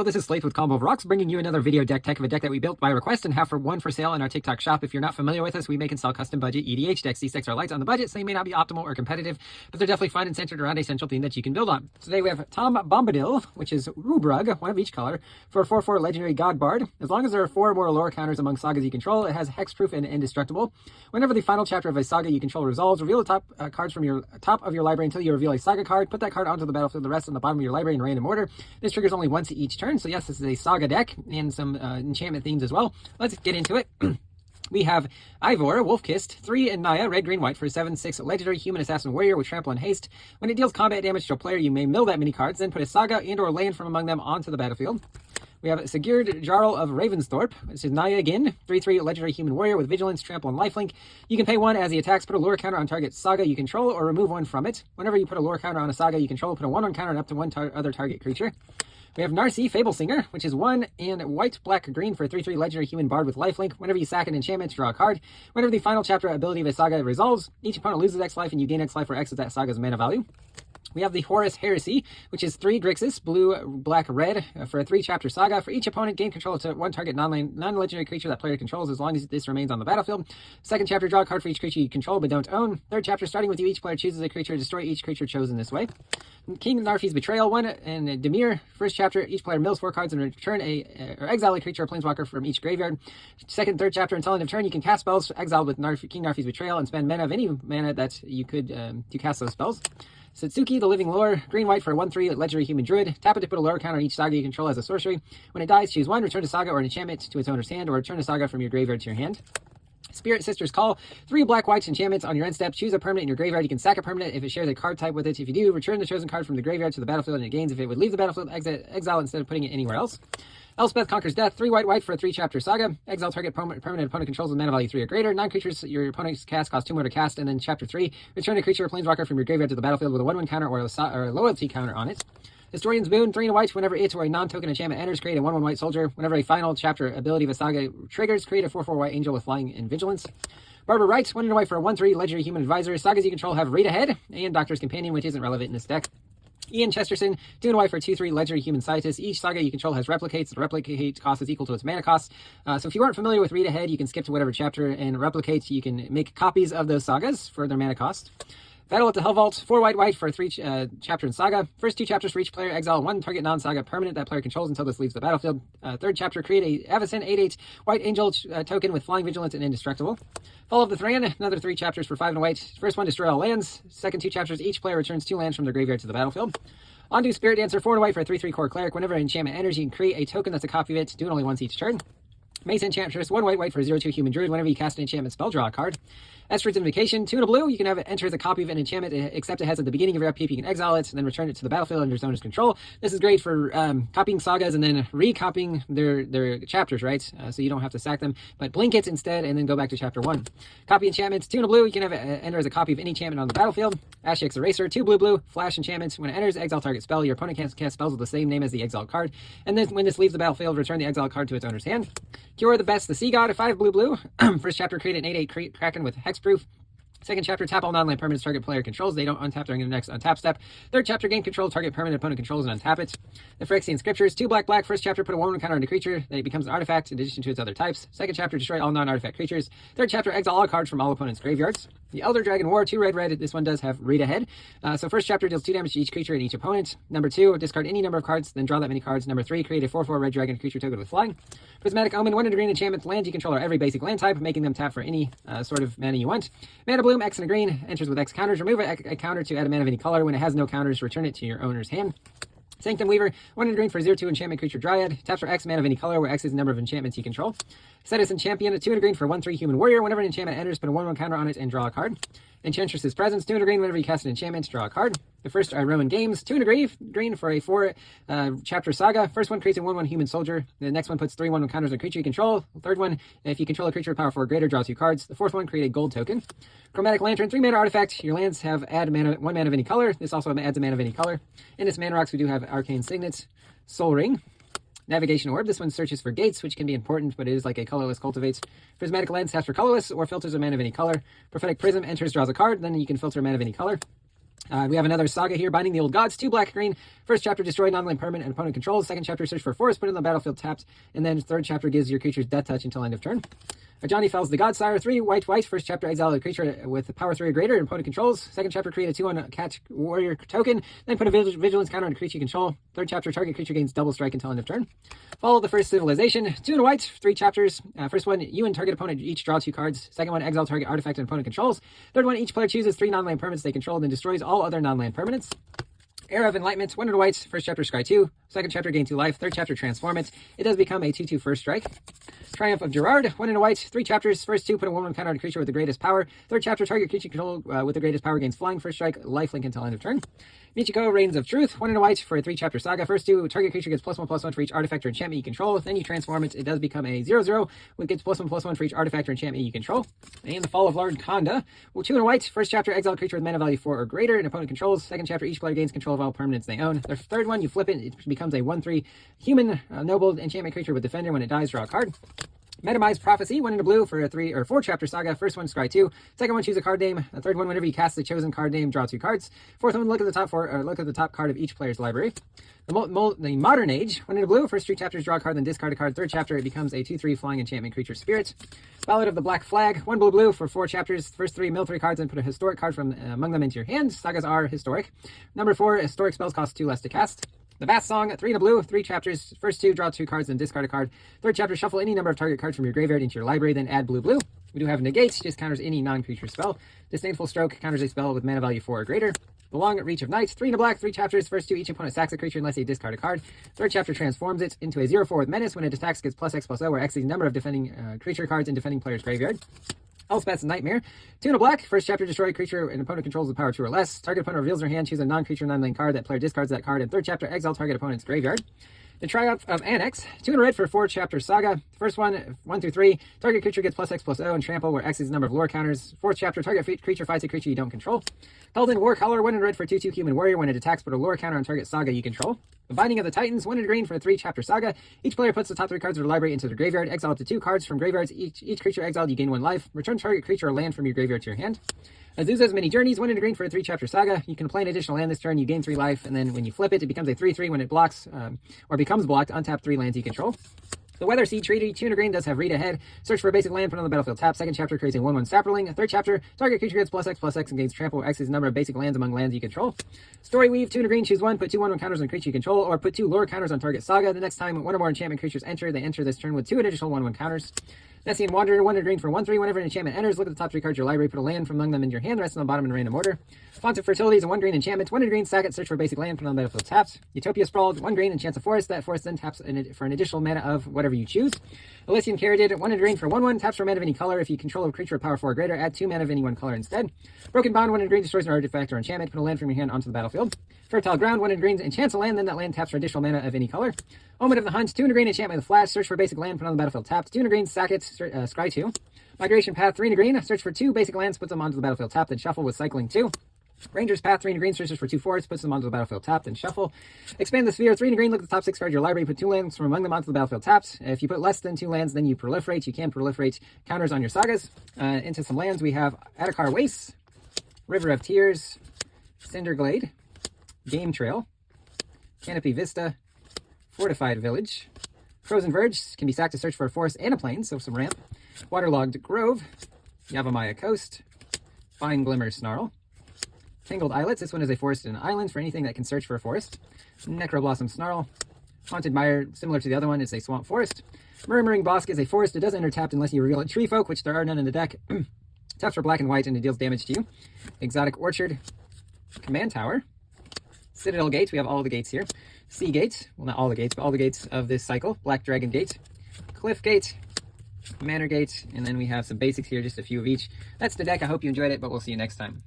Hello, this is Slate with Combo of Rocks, bringing you another video deck tech of a deck that we built by request and have one for sale in our TikTok shop. If you're not familiar with us, we make and sell custom budget EDH decks. These decks are light on the budget, so they may not be optimal or competitive, but they're definitely fun and centered around a central theme that you can build on. Today we have Tom Bombadil, which is Rubrug, one of each color, for a 4/4 legendary God Bard. As long as there are 4 or more lore counters among sagas you control, it has hexproof and indestructible. Whenever the final chapter of a saga you control resolves, reveal the top cards from your top of your library until you reveal a saga card. Put that card onto the battlefield, the rest on the bottom of your library in random order. This triggers only once each turn, so yes, this is a saga deck and some enchantment themes as well. Let's get into it. We have Ivor, Wolf-Kissed, 3 and Naya, red, green, white for 7/6 legendary human assassin warrior with trample and haste. When it deals combat damage to a player, you may mill that many cards, then put a saga and or land from among them onto the battlefield. We have Sigurd Jarl of Ravensthorpe. This is Naya again, 3/3 legendary human warrior with vigilance, trample, and lifelink. You can pay 1 as he attacks, put a lore counter on target saga you control, or remove 1 from it. Whenever you put a lore counter on a saga you control, put a 1/1 counter on up to 1 other target creature. We have Narcy, Fablesinger, which is 1 and white, black, green for 3/3 legendary human bard with lifelink. Whenever you sack an enchantment, draw a card. Whenever the final chapter ability of a saga resolves, each opponent loses X life and you gain X life for X of that saga's mana value. We have the Horus Heresy, which is 3 Grixis, blue, black, red, for a 3-chapter saga. For each opponent, gain control to 1 target non-legendary creature that player controls as long as this remains on the battlefield. Second chapter, draw a card for each creature you control but don't own. Third chapter, starting with you, each player chooses a creature, destroy each creature chosen this way. King Narfi's Betrayal, 1 and Demir. First chapter, each player mills 4 cards and return or exile a creature or planeswalker from each graveyard. Second, third chapter, until end of turn, you can cast spells exiled with King Narfi's Betrayal and spend mana of any mana that you could to cast those spells. Satsuki, the Living Lore, green-white for a 1/3 legendary human druid. Tap it to put a lore counter on each saga you control as a sorcery. When it dies, choose 1, return a saga or an enchantment to its owner's hand, or return a saga from your graveyard to your hand. Spirit Sister's Call, 3 black-white enchantments on your end step. Choose a permanent in your graveyard. You can sack a permanent if it shares a card type with it. If you do, return the chosen card from the graveyard to the battlefield and it gains. If it would leave the battlefield, exile instead of putting it anywhere else. Elspeth Conquers Death, 3 white for a 3-chapter saga. Exile target permanent opponent controls with mana value 3 or greater. 9 creatures your opponent's cast cost 2 more to cast. And then chapter 3, return a creature or planeswalker from your graveyard to the battlefield with a 1/1 counter or a loyalty counter on it. Historian's Boon, 3 and white. Whenever it or a non-token enchantment enters, create a 1/1 white soldier. Whenever a final chapter ability of a saga triggers, create a 4/4 white angel with flying and vigilance. Barbara Wright, 1 and white for a 1/3 legendary human advisor. Sagas you control have Read Ahead and Doctor's Companion, which isn't relevant in this deck. Ian Chesterton, 2 and white for 2/3 legendary human scientist. Each saga you control has replicates. The replicate cost is equal to its mana cost. So if you aren't familiar with Read Ahead, you can skip to whatever chapter, and replicate, you can make copies of those sagas for their mana cost. Battle at the Hell Vault, 4 white for a 3-chapter in saga. First 2 chapters for each player, exile 1 target non-saga permanent that player controls until this leaves the battlefield. Third chapter, create a Avacyn 8/8 white angel token with flying vigilance and indestructible. Fall of the Thran, another 3 chapters for 5 and white. First one, destroy all lands. Second 2 chapters, each player returns 2 lands from their graveyard to the battlefield. Ondu Spirit Dancer, 4 and white for a 3/3 core cleric. Whenever an enchantment enters, you can create a token that's a copy of it. Do it only once each turn. Mace Enchantress, 1 white for a 0/2 human druid. Whenever you cast an enchantment spell, draw a card. Estrid's Invocation, 2 and a blue. You can have it enter as a copy of an enchantment, except it has at the beginning of your upkeep. You can exile it, and then return it to the battlefield under its owner's control. This is great for copying sagas and then recopying their chapters, right? So you don't have to sack them, but blink it instead, and then go back to chapter 1. Copy enchantments, 2 and a blue. You can have it enter as a copy of any enchantment on the battlefield. Ashix Eraser, 2 blue. Flash enchantments. When it enters, exile target spell. Your opponent can't cast spells with the same name as the exiled card. And then when this leaves the battlefield, return the exiled card to its owner's hand. Cure the Best, the Sea God, 5 blue. First chapter, create an 8/8 Kraken with hexproof. Second chapter, tap all non-land permanents target player controls. They don't untap during the next untap step. Third chapter, gain control target permanent opponent controls and untap it. The Phyrexian Scriptures, 2 black. First chapter, put a 1/1 counter on a creature. Then it becomes an artifact in addition to its other types. Second chapter, destroy all non-artifact creatures. Third chapter, exile all cards from all opponents' graveyards. The Elder Dragon War, 2 red. This one does have Read Ahead. So first chapter deals 2 damage to each creature and each opponent. Number 2, discard any number of cards, then draw that many cards. Number 3, create a 4/4 red dragon creature token with flying. Prismatic Omen, 1 and a green enchantment. Lands you control are every basic land type, making them tap for any sort of mana you want. Mana Bloom, X and a green. Enters with X counters. Remove a counter to add a mana of any color. When it has no counters, return it to your owner's hand. Sanctum Weaver, 1 and green for 0/2 enchantment creature Dryad. Taps for X mana of any color, where X is the number of enchantments you control. Citizen Champion, 2 and a green for 1/3 human warrior. Whenever an enchantment enters, put a 1/1 counter on it and draw a card. Enchantress's Presence, 2 and a green. Whenever you cast an enchantment, draw a card. The first are Roman Games, 2 and a green for a 4-chapter saga. First one creates a 1/1 human soldier. The next one puts 3 1/1 counters on a creature you control. The third one, if you control a creature with power 4 or greater, draw 2 cards. The fourth one, create a gold token. Chromatic Lantern, 3 mana artifact. Your lands have add 1 mana of any color. This also adds a mana of any color. In its mana rocks, we do have Arcane Signet, Soul Ring. Navigation Orb, this one searches for gates, which can be important, but it is like a colorless cultivates. Prismatic Lens taps for colorless or filters a mana of any color. Prophetic Prism enters, draws a card, then you can filter a mana of any color. We have another Saga here, Binding the Old Gods, 2 black-green. First chapter, destroy non-land permanent and opponent controls. Second chapter, search for a forest, put it on the battlefield tapped. And then third chapter gives your creatures death touch until end of turn. Johnny Fells the Godsire, 3 white. First chapter, exile a creature with power 3 or greater and opponent controls. Second chapter, create a 2/1 catch warrior token. Then put a vigilance counter on a creature you control. Third chapter, target creature gains double strike until end of turn. Follow the first civilization, 2 and white, 3 chapters. First one, you and target opponent each draw 2 cards. Second one, exile target artifact and opponent controls. Third one, each player chooses 3 non-land permanents they control, then destroys all other non-land permanents. Era of Enlightenment, 1 and white. First chapter, scry 2. Second chapter, gain 2 life. Third chapter, transform it. It does become a 2/2 first strike. Triumph of Gerard, 1 and white. 3 chapters. First 2, put a 1/1 counter on a creature with the greatest power. Third chapter, target creature control with the greatest power gains flying. First strike, lifelink until end of turn. Michiko, Reigns of Truth, 1 and white for a 3-chapter saga. First 2, target creature gets +1/+1 for each artifact or enchantment you control. Then you transform it. It does become a 0/0, which gets +1/+1 for each artifact or enchantment you control. And the Fall of Lord Khanda, 2 and white. First chapter, exile creature with mana value 4 or greater and opponent controls. Second chapter, each player gains control of all permanents they own. The third one, you flip it. It becomes a 1/3 human noble enchantment creature with defender. When it dies, draw a card. Metamized Prophecy, 1 in a blue for a 3 or 4 chapter saga. First one, scry 2. Second one, choose a card name. The third one, whenever you cast the chosen card name, draw 2 cards. Fourth one, look at the top card of each player's library. The Modern Age, 1 in a blue. First 3 chapters, draw a card, then discard a card. Third chapter, it becomes a 2/3 flying enchantment creature spirit. Ballad of the Black Flag, 1 blue for 4 chapters. First 3, mill 3 cards and put a historic card from among them into your hand. Sagas are historic. Number 4, historic spells cost 2 less to cast. The Bath Song, 3 in a blue, 3 chapters. First 2, draw 2 cards, then discard a card. Third chapter, shuffle any number of target cards from your graveyard into your library, then add blue. We do have Negate, just counters any non-creature spell. Disdainful Stroke counters a spell with mana value 4 or greater. The Long Reach of Night, 3 in a black, 3 chapters. First 2, each opponent sacks a creature unless they discard a card. Third chapter transforms it into a 0/4 with Menace. When it attacks, gets +X/+0, where X is the number of defending creature cards in defending player's graveyard. Elspeth's Nightmare, 2 in a black. First chapter, destroy a creature and opponent controls with power 2 or less. Target opponent reveals their hand, choose a non-creature non-lane card. That player discards that card. And third chapter, exile target opponent's graveyard. The Triumph of Annex, 2 in a red for a 4-chapter saga. First one, 1 through 3. Target creature gets +X/+0 and trample, where X is the number of lore counters. Fourth chapter, target creature fights a creature you don't control. Helden Warcaller, 1 in red for a 2/2 human warrior. When it attacks, put a lore counter on target saga you control. The Binding of the Titans, 1 in green for a 3-chapter saga. Each player puts the top 3 cards of their library into their graveyard. Exile up to 2 cards from graveyards. Each creature exiled, you gain 1 life. Return target creature or land from your graveyard to your hand. Azusa's Many Journeys, 1 in green for a 3-chapter saga. You can play an additional land this turn, you gain 3 life, and then when you flip it, it becomes a 3/3 when it blocks or becomes blocked. Untap 3 lands you control. The Weather Seed Treaty, 2 in a green, does have read ahead. Search for a basic land, put on the battlefield tap. Second chapter creates a 1/1 Sapperling. Third chapter, target creature gets +X/+X and gains trample. X is the number of basic lands among lands you control. Story Weave, 2 in a green, choose 1, put 2 1/1 counters on creature you control, or put 2 lore counters on target saga. The next time 1 or more enchantment creatures enter, they enter this turn with 2 additional 1/1 counters. Nessian Wanderer, 1 in green for 1/3. Whenever an enchantment enters, look at the top 3 cards of your library, put a land from among them in your hand, the rest on the bottom in random order. Font of Fertility is a 1 green enchantment. 1 in green, sack it, search for a basic land, put on the battlefield tapped. Utopia Sprawled, 1 green, enchants a forest. That forest then taps for an additional mana of whatever you choose. Elysian Caryatid, 1 in green for 1/1, taps for mana of any color. If you control a creature of power 4 or greater, add 2 mana of any 1 color instead. Broken Bond, 1 in green, destroys an artifact or enchantment, put a land from your hand onto the battlefield. Fertile Ground, 1 in green, enchants a land, then that land taps for additional mana of any color. Omen of the Hunt, 2 in a green, enchantment with flash, search for a basic land, put on the battlefield tapped. 2 in a green, sack it, scry 2. Migration Path, 3 in a green, search for 2 basic lands, put them onto the battlefield tapped, then shuffle with cycling 2. Ranger's Path, 3 in a green, searches for 2 forests, puts them onto the battlefield tapped, and shuffle. Expand the Sphere, 3 in a green, look at the top 6 cards of your library, put 2 lands from among them onto the battlefield tapped. If you put less than 2 lands, then you proliferate. You can proliferate counters on your sagas. Into some lands, we have Adakar Wastes, River of Tears, Cinderglade, Game Trail, Canopy Vista, Fortified Village. Frozen Verge can be sacked to search for a forest and a plain, so some ramp. Waterlogged Grove, Yavimaya Coast, Fine Glimmer Snarl. Tangled Islets, this one is a forest and an island for anything that can search for a forest. Necroblossom Snarl. Haunted Mire, similar to the other one, is a swamp forest. Murmuring Bosk is a forest. It doesn't enter tapped unless you reveal a Tree Folk, which there are none in the deck. Taps for black and white and it deals damage to you. Exotic Orchard. Command Tower. Citadel Gate, we have all the gates here. Sea Gate, well not all the gates, but all the gates of this cycle. Black Dragon Gate. Cliff Gate. Manor Gate, and then we have some basics here, just a few of each. That's the deck. I hope you enjoyed it, but we'll see you next time.